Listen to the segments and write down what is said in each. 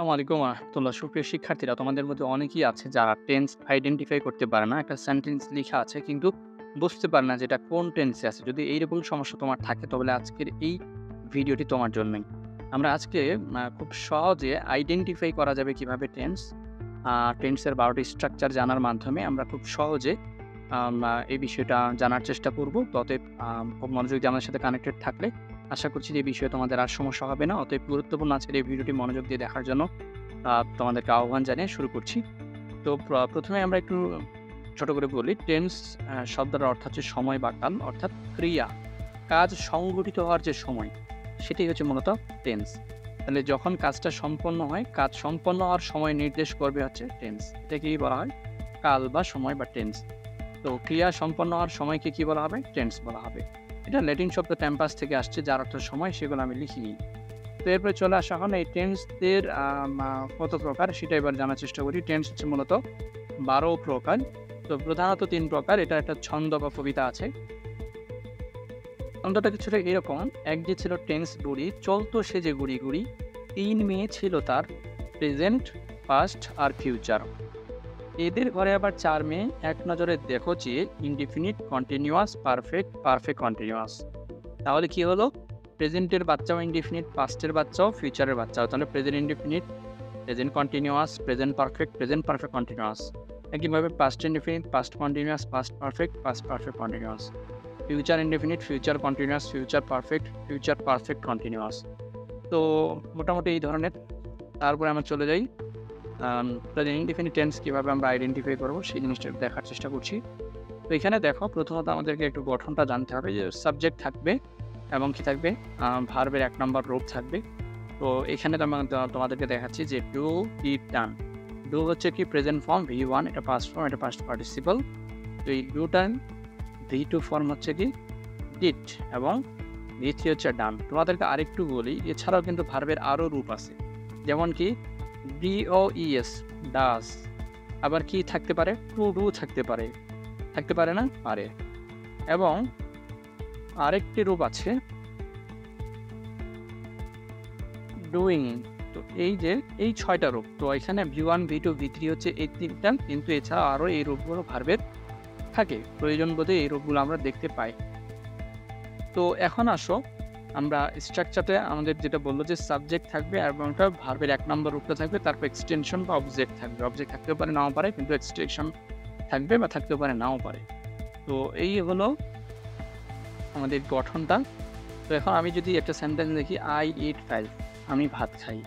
আসসালামু আলাইকুম রাহমাতুল্লাহ। সুপ্রিয় শিক্ষার্থীরা, তোমাদের মধ্যে অনেকেই আছে যারা টেন্স আইডেন্টিফাই করতে পারে না। একটা সেন্টেন্স লিখা আছে কিন্তু বুঝতে পারে না যে এটা কোন টেন্সে আছে। যদি এইরকম সমস্যা তোমার থাকে তাহলে আজকের এই ভিডিওটি তোমার জন্যই। আমরা আজকে খুব সহজে আইডেন্টিফাই করা যাবে কিভাবে টেন্স। টেন্সের ১২ টি স্ট্রাকচার জানার মাধ্যমে আমরা খুব সহজে এই বিষয়টা জানার চেষ্টা করব। তো অতএব খুব মনোযোগ দিয়ে আমাদের সাথে কানেক্টেড থাকলে আশা করছি যে এই বিষয়ে তোমাদের আর সমস্যা হবে না। অতএব গুরুত্বপূর্ণ আজকের এই ভিডিওটি মনোযোগ দিয়ে দেখার জন্য তোমাদেরকে আহ্বান জানিয়ে শুরু করছি। তো ১ম এ আমরা একটু ছোট করে বলি। টেন্স শব্দের অর্থ হচ্ছে সময় বা কাল, অর্থাৎ ক্রিয়া, কাজ সংঘটিত হওয়ার যে সময়, সেটাই হচ্ছে মূলত টেন্স। তাহলে যখন কাজটা সম্পন্ন হয়, কাজ সম্পন্ন হওয়ার সময় নির্দেশ করবে হচ্ছে টেন্স। এটাকেই বলা হয় কাল বা সময় বা টেন্স। তো ক্রিয়া সম্পন্ন হওয়ার সময়কে কি বলা হবে? টেন্স বলা হবে। এটা ল্যাটিন শব্দ টেম্পাস থেকে আসছে, যার অর্থ সময়, সেগুলো আমি লিখিনি। তো এরপরে চলে আসা এখন এই টেন্সদের কত প্রকার সেটা এবার জানার চেষ্টা করি। টেন্স হচ্ছে মূলত ১২ প্রকার। তো প্রধানত ৩ প্রকার। এটা একটা ছন্দ বা কবিতা আছে। ছন্দটা কিছুটা এরকম, এক যে ছিল টেন্স বুড়ি, চলতো সে যে গুড়ি, গুড়ি, ৩ মেয়ে ছিল তার, প্রেজেন্ট, পাস্ট আর ফিউচার। এদের ঘরে আবার ৪ মেয়ে, এক নজরে দেখো চেয়ে, indefinite, continuous, perfect, perfect continuous. তাহলে কি হলো? প্রেজেন্টের বাচ্চাও ইনডিফিনিট, পাস্টের বাচ্চাও, ফিউচারের বাচ্চাও। তাহলে present indefinite, present continuous, present perfect continuous. একইভাবে past indefinite, past continuous, past perfect continuous. Future indefinite, future continuous, future perfect continuous. তো মোটামুটি এই ধরনের। তারপরে আমরা চলে যাই প্রেজেন্ট ইনডিফিনিট টেন্স কিভাবে আমরা আইডেন্টিফাই করব সেই জিনিসটা দেখার চেষ্টা করছি। তো এখানে দেখো, প্রথমত আমাদেরকে একটু গঠনটা জানতে হবে যে সাবজেক্ট থাকবে এবং কি থাকবে? ভার্বের ১ নম্বর রূপ থাকবে। তো এখানে তোমাদেরকে দেখাচ্ছি যে ডু, ডিড, ডান। ডু হচ্ছে কি প্রেজেন্ট ফর্ম V1, এটা পাস্ট ফর্ম, এটা পাস্ট পার্টিসিপল। তো এই ডু টান V2 ফর্ম হচ্ছে কি ডিড এবং V3 হচ্ছে ডান। তোমাদেরকে আরেকটু বলি, এছাড়াও কিন্তু ভার্বের আরও রূপ আছে। যেমন কি DOES, ডাজ। আবার কি থাকতে পারে? টু ডু থাকতে পারে। থাকতে পারে না? পারে। এবং আরেকটি রূপ আছে ডুইং। তো এই যে এই ৬ টা রূপ। তো এখানে V1, V2, V3 হচ্ছে এই ৩ টা, কিন্তু এছাড়া আরো এই রূপগুলো ভার্বের থাকে। প্রয়োজন বোধে এই রূপগুলো আমরা দেখতে পাই। তো এখন আসো, আমরা স্ট্রাকচারে আমাদের যেটা বলল যে সাবজেক্ট থাকবে এবং একটা ভার্বের ১ নম্বর রূপটা থাকবে, তারপর এক্সটেনশন বা অবজেক্ট থাকবে। অবজেক্ট থাকতেও পারে, নাও পারে, কিন্তু এক্সটেনশন থাকবে বা থাকতেও পারে, নাও পারে। তো এই হলো আমাদের গঠনটা। তো এখন আমি যদি একটা সেন্টেন্স দেখি, I eat five, আমি ভাত খাই।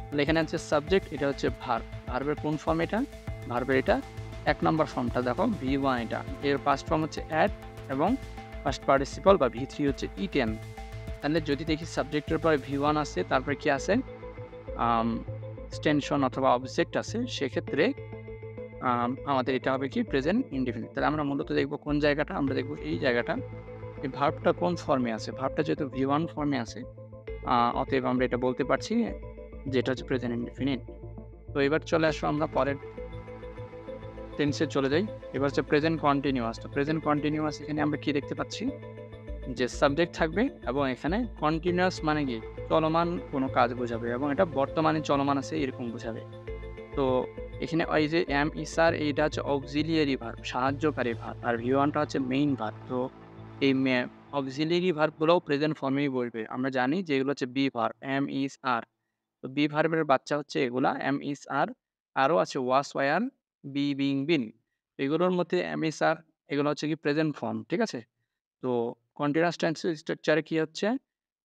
তাহলে এখানে হচ্ছে সাবজেক্ট, এটা হচ্ছে ভার্ব। ভার্বের কোন ফর্ম এটা? ভার্বের এটা ১ নম্বর ফর্মটা দেখো V1 এটা। এর পাস্ট ফর্ম হচ্ছে অ্যাট এবং পাস্ট পার্টিসিপল বা V3 হচ্ছে ইটেন। তাহলে যদি দেখি সাবজেক্টের পরে V1 আছে, তারপরে কি আছে? এক্সটেনশন অথবা অবজেক্ট আছে, সেক্ষেত্রে আমাদের এটা হবে কি প্রেজেন্ট ইনডিফিনিট। তাহলে আমরা মূলত দেখব কোন জায়গাটা? আমরা দেখব এই জায়গাটা। এই ভার্বটা কোন ফর্মে আছে? ভার্বটা যেহেতু V1 ফর্মে আছে, অতএব আমরা এটা বলতে পারছি যে এটা হচ্ছে প্রেজেন্ট ইনডিফিনিট। তো এবার চলে আসো, আমরা পরের টেন্সে চলে যাই। এবার হচ্ছে প্রেজেন্ট কন্টিনিউয়াস। তো প্রেজেন্ট কন্টিনিউয়াস এখানে আমরা কি দেখতে পাচ্ছি? যে সাবজেক্ট থাকবে এবং এখানে কন্টিনিউয়াস মানে কি? চলমান কোনো কাজ বোঝাবে এবং এটা বর্তমানে চলমান আছে এরকম বোঝাবে। তো এখানে ওই যে এম ইস আর, এইটা হচ্ছে অক্সিলিয়ারি ভার্ব, সাহায্যকারী ভার্ব। আর V1 টা হচ্ছে মেইন ভার্ব। তো এই অক্সিলিয়ারি ভার্বগুলোও প্রেজেন্ট ফর্মেই বসবে। আমরা জানি যে এগুলো হচ্ছে বি ভার্ব, এম ইস আর। তো বি ভার্বের বাচ্চা হচ্ছে এগুলা, এম ইস আর। আরও আছে ওয়াস, ওয়ার, বি, বিং, বিন। এগুলোর মধ্যে এম ইস আর, এগুলো হচ্ছে কি প্রেজেন্ট ফর্ম। ঠিক আছে? তো কন্টিনিউয়াস টেন্সের স্ট্রাকচারে কি হচ্ছে?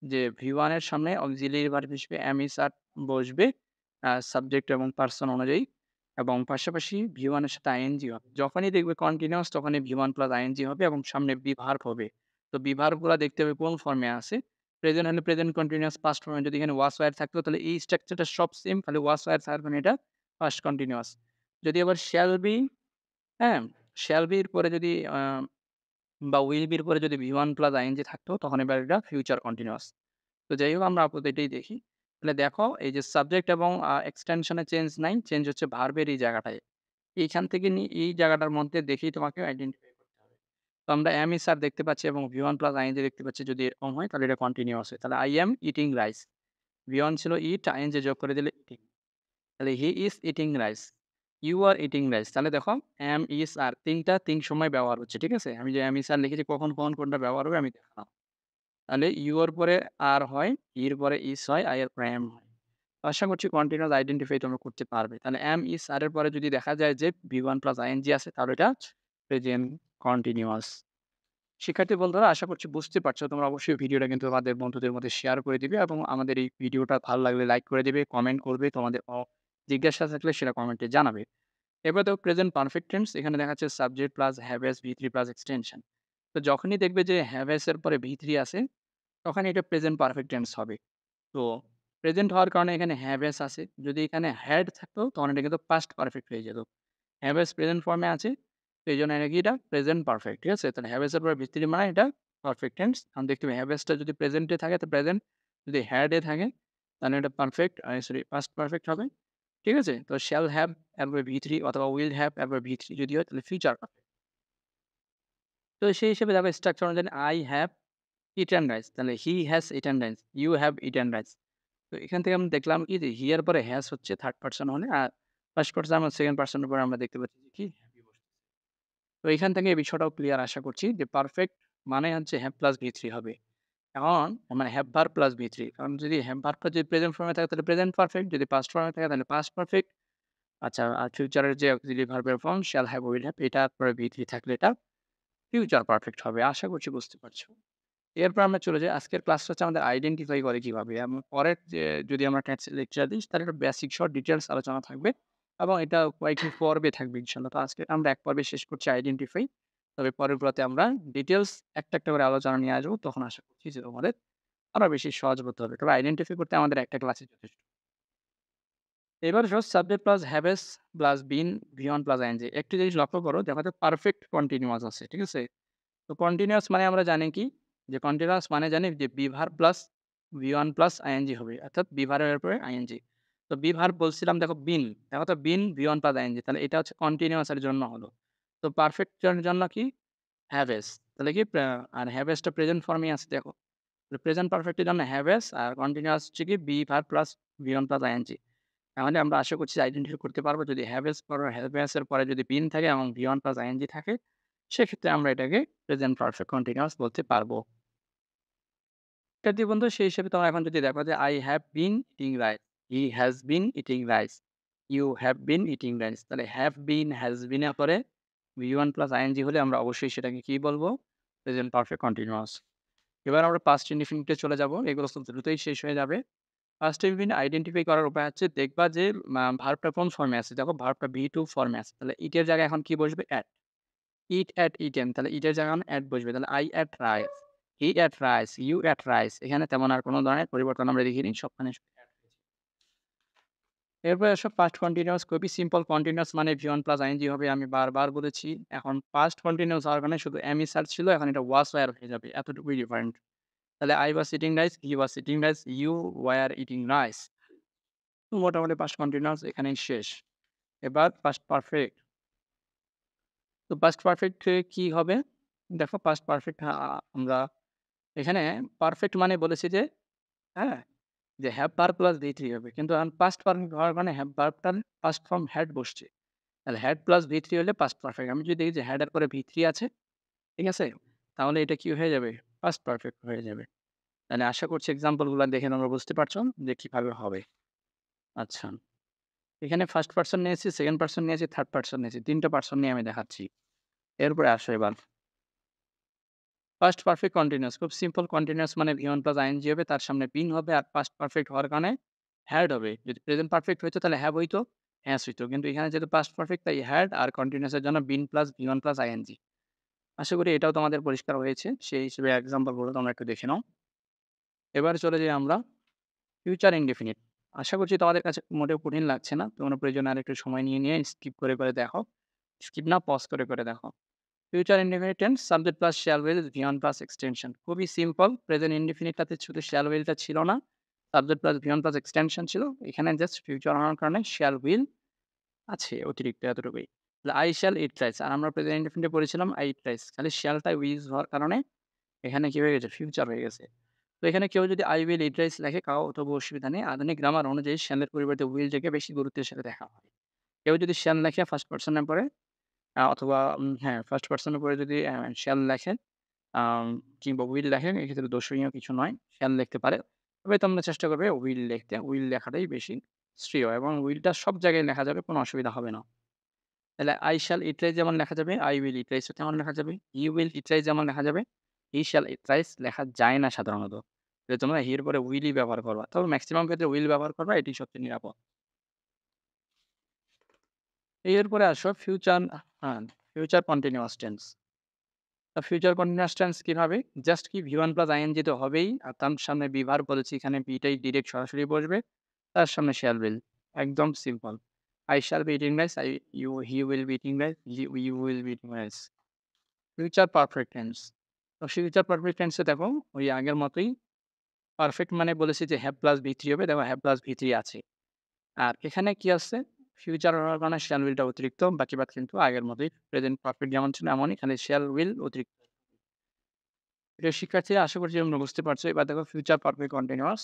যে V1 এর সামনে অক্সিলিয়ারি ভার্ব হিসেবে এম ইস আর বসবে সাবজেক্ট এবং পারসন অনুযায়ী, এবং পাশাপাশি V1 এর সাথে আইএনজি হবে। যখনই দেখবে কন্টিনিউয়াস তখনই V1 প্লাস আইএনজি হবে এবং সামনে বি ভার্ব হবে। তো বি ভার্বগুলা দেখতে হবে কোন ফর্মে আছে। প্রেজেন্ট হলে প্রেজেন্ট কন্টিনিউয়াস, পাস্ট ফর্মে যদি এখানে ওয়াস ওয়্যার থাকতো তাহলে এই স্ট্রাকচারটা সব সেম, খালি ওয়াস ওয়্যার থাকবে না, এটা পাস্ট কন্টিনিউয়াস। যদি আবার শ্যাল বি, হ্যাঁ? শ্যাল বির পরে যদি বা উইল বির পরে যদি V1 প্লাস আইএনজি থাকতো তখন এবার এটা ফিউচার কন্টিনিউয়াস। তো যাই হোক, আমরা আপাতত এটাই দেখি। তাহলে দেখো এই যে সাবজেক্ট এবং এক্সটেনশন এ চেঞ্জ নাই। চেঞ্জ হচ্ছে ভার্বের এই জায়গাটায়। এইখান থেকে এই জায়গাটার মধ্যে দেখেই তোমাকে আইডেন্টিফাই করতে হবে। তো আমরা am is are দেখতে পাচ্ছি এবং V1 প্লাস আইএনজি দেখতে পাচ্ছি। যদি এরকম হয় তাহলে এটা কন্টিনিউয়াস হয়। তাহলে I am eating rice। V1 ছিল eat, আইএনজি যোগ করে দিলে eating। তাহলে he is eating rice, you are eating rice. তাহলে দেখো এম, ইজ, আর ৩ সময় ব্যবহার হচ্ছে। ঠিক আছে? আমি যে এম, ইজ, আর লিখেছি কখন কোনটা ব্যবহার হবে আমি দেখালাম। তাহলে ইউ এর পরে আর হয়, ইর পরে ইজ হয়, আই এর পরে এম হয়। তো আশা করছি কন্টিনিউয়াস আইডেন্টিফাই তোমরা করতে পারবে। তাহলে এম, ইজ, আর এর পরে যদি দেখা যায় যে V1 প্লাস আইএনজি আছে তাহলে এটা প্রেজেন্ট কন্টিনিউয়াস। শিক্ষার্থী বন্ধুরা, আশা করছি বুঝতে পারছো। তোমরা অবশ্যই ভিডিওটা কিন্তু তোমাদের বন্ধুদের মধ্যে শেয়ার করে দিবে এবং আমাদের এই ভিডিওটা ভালো লাগলে লাইক করে দিবে, কমেন্ট করবে। তোমাদের জিজ্ঞাসা থাকলে সেটা কমেন্টে জানাবে। এবার দেখো প্রেজেন্ট পারফেক্ট টেন্স, এখানে দেখা যাচ্ছে subject plus have has V3 plus extension. তো যখনই দেখবে যে হ্যাভ হ্যাজ এর পরে V3 আছে তখন এটা প্রেজেন্ট পারফেক্ট টেন্স হবে। তো প্রেজেন্ট হওয়ার কারণে এখানে হ্যাভ হ্যাজ আছে। যদি এখানে হ্যাড থাকতো তখন এটা কিন্তু পাস্ট পারফেক্ট হয়ে যেত। হ্যাভ হ্যাজ প্রেজেন্ট ফর্মে আছে। তো এইজন্য এটা কি, এটা প্রেজেন্ট পারফেক্ট। ঠিক আছে? তাহলে হ্যাভ হ্যাজ এর পরে V3 মানে এটা পারফেক্ট টেন্স। এখন দেখতে হবে হ্যাভ হ্যাজটা যদি প্রেজেন্টে থাকে তো প্রেজেন্ট, যদি হ্যাড এ থাকে তাহলে এটা পারফেক্ট সরি পাস্ট পারফেক্ট হবে। ঠিক আছে? তো শ্যাল হ্যাভ এরপরে V3 অথবা উইল হ্যাভ এরপরে V3 যদি হয় তাহলে ফিউচার পারফেক্ট। তো সেই হিসেবে দেখো স্ট্রাকচার অনুযায়ী আই হ্যাভ ইটেন রাইস, তাহলে he has eaten rice, you have eaten rice. তো এখান থেকে আমরা দেখলাম কি যে হি এর পরে হ্যাজ হচ্ছে থার্ড পারসন হলে, আর ফার্স্ট পারসন আর সেকেন্ড পারসনের পরে আমরা দেখতে পাচ্ছি যে কি হ্যাভি বসছে। তো এখান থেকে এই বিষয়টাও ক্লিয়ার আশা করছি যে পারফেক্ট মানে হচ্ছে হ্যাভ প্লাস V3 হবে। এখন মানে হ্যাভ ভার্ব প্লাস V3, কারণ যদি হ্যাভ ভার্বটা যদি প্রেজেন্ট ফর্মে থাকে তাহলে প্রেজেন্ট পারফেক্ট, যদি পাস্ট ফর্মে থাকে তাহলে পাস্ট পারফেক্ট। আচ্ছা, আর ফিউচারের যে অক্সিলারি ভার্বের form shall have will have এটার পরে V3 থাকলে এটা ফিউচার পারফেক্ট হবে। আশা করছি বুঝতে পারছো। এরপর আমরা চলে যাই, আজকের ক্লাসটা হচ্ছে আমাদের আইডেন্টিফাই করে কিভাবে। এবং পরের যে যদি আমরা টেক্সট লেকচার দিই তাহলে একটা বেসিক শর্ট ডিটেইলস আলোচনা থাকবে এবং এটা কয়েকটি পর্বে থাকবে ইনশাআল্লাহ। তো আজকে আমরা এক পর্বে শেষ করছি আইডেন্টিফাই। তবে পরেরগুলোতে আমরা ডিটেইলস একটা করে আলোচনা নিয়ে আসবো। তখন আশা করছি যে তোমাদের আরো বেশি সহজ বোধ হবে। তবে আইডেন্টিফাই করতে আমাদের একটা ক্লাসই যথেষ্ট। এবার হচ্ছে subject plus haves plus been V1 plus ING. একটি জিনিস লক্ষ্য করো, দেখো তো পারফেক্ট কন্টিনিউয়াস আছে। ঠিক আছে? তো কন্টিনিউয়াস মানে আমরা জানি কি? যে কন্টিনিউয়াস মানে জানি যে be verb plus V1 plus ING হবে। অর্থাৎ বি ভার্বের পরে আইএনজি। তো বি ভার্ব বলছিলাম দেখো বিন। দেখো তো বিন V1 প্লাস আইএনজি। তাহলে এটা হচ্ছে কন্টিনিউয়াস এর জন্য হলো। তো পারফেক্ট এর জন্য কি? হ্যাভেস। তাহলে কি আর হ্যাভেসটা প্রেজেন্ট ফর্মেই আছে দেখো। প্রেজেন্ট পারফেক্ট এর জন্য হ্যাভেস, আর কন্টিনিউয়াস হচ্ছে কি be verb plus V1 plus ING. তাহলে আমরা আশা করছি আইডেন্টিফাই করতে পারবো যদি হ্যাভেস এর পরে যদি বিন থাকে এবং V1 প্লাস আইএনজি থাকে, সেক্ষেত্রে আমরা এটাকে প্রেজেন্ট পারফেক্ট কন্টিনিউয়াস বলতে পারবো। শিক্ষার্থী বন্ধু, সেই হিসেবে তোমরা এখন যদি দেখো যে I have been eating rice, he has been eating rice, you have been eating rice, তাহলে have been, has been এর পরে V1 প্লাস ing হলে আমরা অবশ্যই সেটাকে কি বলবো? Present perfect continuous. এবার আমরা পাস্ট ইনডিফিনিট এ চলে যাবো। এগুলো খুব দ্রুতই শেষ হয়ে যাবে। পাস্ট ইনডিফিনিট আইডেন্টিফাই করার উপায় হচ্ছে দেখবা যে ভার্বটা কোন ফর্মে আছে। দেখো ভার্বটা V2 ফর্মে আছে। তাহলে ইট এর জায়গায় এখন কি বসবে? at. eat at eaten, তাহলে eat এর জায়গায় এখন at বসবে। তাহলে I at rice, he at rice, you at rice, এখানে তেমন আর কোনো ধরনের পরিবর্তন আমরা দেখিনি। সবখানে শুধু at হয়েছে। এরপরে আসো পাস্ট কন্টিনিউয়াস। খুবই সিম্পল। কন্টিনিউয়াস মানে V1 প্লাস ing হবে। আমি বারবার বলেছি। এখন পাস্ট কন্টিনিউয়াস হওয়ার কারণে শুধু am is আর ছিল, এখন এটা was were হয়ে যাবে। এতটুকুই ডিফারেন্ট। তাহলে I was eating rice, he was eating rice, you were eating rice। মোটামুটি পাস্ট কন্টিনিউয়াস এখানেই শেষ। এবার পাস্ট পারফেক্ট। তো পাস্ট পারফেক্ট এ কি হবে? দেখো পাস্ট পারফেক্ট আমরা এখানে পারফেক্ট মানে বলেছি যে হ্যাঁ, যে হ্যাভ ভার্ব প্লাস V3 হবে। কিন্তু এখন পাস্ট পারফেক্ট হওয়ার কারণে হ্যাভ ভার্বটার পাস্ট ফর্ম হ্যাড বসছে। তাহলে হ্যাড প্লাস V3 হলে পাস্ট পারফেক্ট। আমি যদি দেখি যে হ্যাড এর পরে V3 আছে, ঠিক আছে? তাহলে এটা কি হয়ে যাবে? পাস্ট পারফেক্ট হয়ে যাবে। তাহলে আশা করছি এক্সাম্পল গুলা দেখে তোমরা বুঝতে পারছো যে কিভাবে হবে। আচ্ছা, এখানে ফার্স্ট পারসন নিয়েছি, সেকেন্ড পারসন নিয়েছি, থার্ড পারসন নিয়েছি। ৩ টা পারসন নিয়ে আমি দেখাচ্ছি। এরপরে আসো এবার পাস্ট পারফেক্ট কন্টিনিউয়াস। খুব সিম্পল। কন্টিনিউয়াস মানে V1 প্লাস ing হবে, তার সামনে বিন হবে, আর পাস্ট পারফেক্ট হওয়ার কারণে হ্যাড হবে। যদি প্রেজেন্ট পারফেক্ট হইতো তাহলে হ্যাভ হইতো, হ্যাজ হইতো। কিন্তু এখানে যেহেতু পাস্ট পারফেক্ট তাই হ্যাড, আর কন্টিনিউয়াস এর জন্য been plus V1 plus ing। আশা করি এটাও তোমাদের পরিষ্কার হয়েছে। সেই হিসেবে এক্সাম্পল গুলো তোমরা একটু দেখে নাও। এবার চলে যাই আমরা ফিউচার ইনডেফিনিট। আশা করছি তোমাদের কাছে মোটেও কঠিন লাগছে না। তোমরা প্রয়োজনে আরেকটু সময় নিয়ে স্কিপ করে দেখো। স্কিপ না, পজ করে দেখো। Future indefinite tense subject plus shall will V1 plus extension. খুবই সিম্পল। প্রেজেন্ট ইনডেফিনিটটাতে শুধু শ্যাল উইলটা ছিল না, subject plus V1 plus extension ছিল। এখানে জাস্ট ফিউচার হওয়ার কারণে শ্যাল উইল আছে অতিরিক্ত, এতটুকুই। আই শ্যাল ইট রাইস, আর আমরা প্রেজেন্ট ইনডেফিনিটে পড়েছিলাম আই ইট রাইস। খালি শ্যালটা ইউজ হওয়ার কারণে এখানে কি হয়ে গেছে? ফিউচার হয়ে গেছে। তো তো এখানে কেউ যদি I will eat rice লেখে কাও তবু অসুবিধা নেই। আধুনিক গ্রামার অনুযায়ী shall এর পরিবর্তে will টাকে বেশি গুরুত্বের সাথে দেখা হয়। কেউ যদি shall লেখে ফার্স্ট পারসন এর পরে অথবা হ্যাঁ, ফার্স্ট পারসন এর পরে যদি shall লেখেন আম কিংবা will লেখেন এক্ষেত্রে দর্শনীয় কিছু নয়। shall লিখতে পারে। তবে তোমরা চেষ্টা করবে will লিখতে। will লেখাটাই বেশি শ্রেয় এবং will টা সব জায়গায় লেখা যাবে, কোনো অসুবিধা হবে না। তাহলে I shall eat rice যেমন লেখা যাবে, I will eat rice ও তেমন লেখা যাবে। He will eat rice যেমন লেখা যাবে, he shall eat rice লেখা যায় না সাধারণত। যে তোমরা he এর পরে will ই ব্যবহার করবা। তবে মেক্সিমাম ক্ষেত্রে will ব্যবহার করবা, এটি সবচেয়ে নিরাপদ। এরপরে আসো হ্যাঁ, future continuous tense. Future continuous tense কিভাবে? জাস্ট কি V1 প্লাস ing তো হবেই। আর তার সামনে be verb বলেছি, এখানে be টাই ডিরেক্ট সরাসরি বসবে। তার সামনে shall will একদম simple. I shall be eating rice, he will be eating rice, you will be eating rice। Future perfect tense. তো ফিউচার পারফেক্ট টেন্সে দেখো ওই আগের মতোই পারফেক্ট মানে বলেছি যে have প্লাস V3 হবে। দেখো have প্লাস V3 আছে। আর এখানে কি আছে? ফিউচার হওয়ার কারণে shall will টা অতিরিক্ত। বাকি বাদ কিন্তু আগের মতোই। প্রেজেন্ট পারফেক্ট যেমন ছিল এমনই, খালি shall will অতিরিক্ত। প্রিয় শিক্ষার্থীরা, আশা করছি তোমরা বুঝতে পারছো। এবার দেখো ফিউচার পারফেক্ট কন্টিনিউয়াস।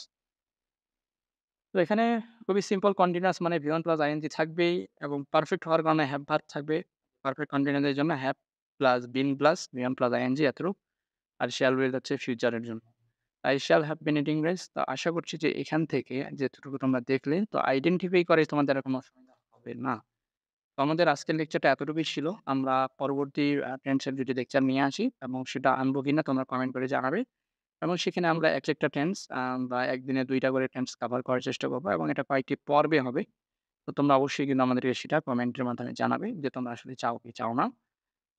তো এখানে খুবই সিম্পল, কন্টিনিউয়াস মানে V1 প্লাস ing থাকবেই এবং পারফেক্ট হওয়ার কারণে have ভার্ব থাকবে। পারফেক্ট কন্টিনিউয়াস এর জন্য have plus been plus V1 plus ing এতটুক। আর shall will হচ্ছে ফিউচারের জন্য। I shall have been eating rice। তো আশা করছি যে এখান থেকে যেটুকু তোমরা দেখলে তো আইডেন্টিফাই করে তোমাদের আর কোনো অসুবিধা হবে না। তো আমাদের আজকের লেকচারটা এতটুকুই ছিল। আমরা পরবর্তী টেন্সের যদি লেকচার নিয়ে আসি এবং সেটা আনবো কিনা তোমরা কমেন্ট করে জানাবে। এবং সেখানে আমরা একটা টেন্স বা একদিনে ২ টা করে টেন্স কভার করার চেষ্টা করব এবং এটা কয়েকটি পর্বে হবে। তো তোমরা অবশ্যই কিন্তু আমাদেরকে সেটা কমেন্টের মাধ্যমে জানাবে যে তোমরা আসলে চাও কি চাও না।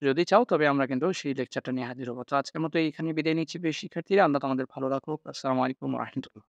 যদি চাও তবে আমরা কিন্তু সেই লেকচারটা নিয়ে হাজির হব। তো আজকের মতো এইখানেই বিদায় নিচ্ছি প্রিয় শিক্ষার্থীরা। আল্লাহ তোমাদের ভালো রাখুক। আসসালামু আলাইকুম ওয়া রাহমাতুল্লাহ।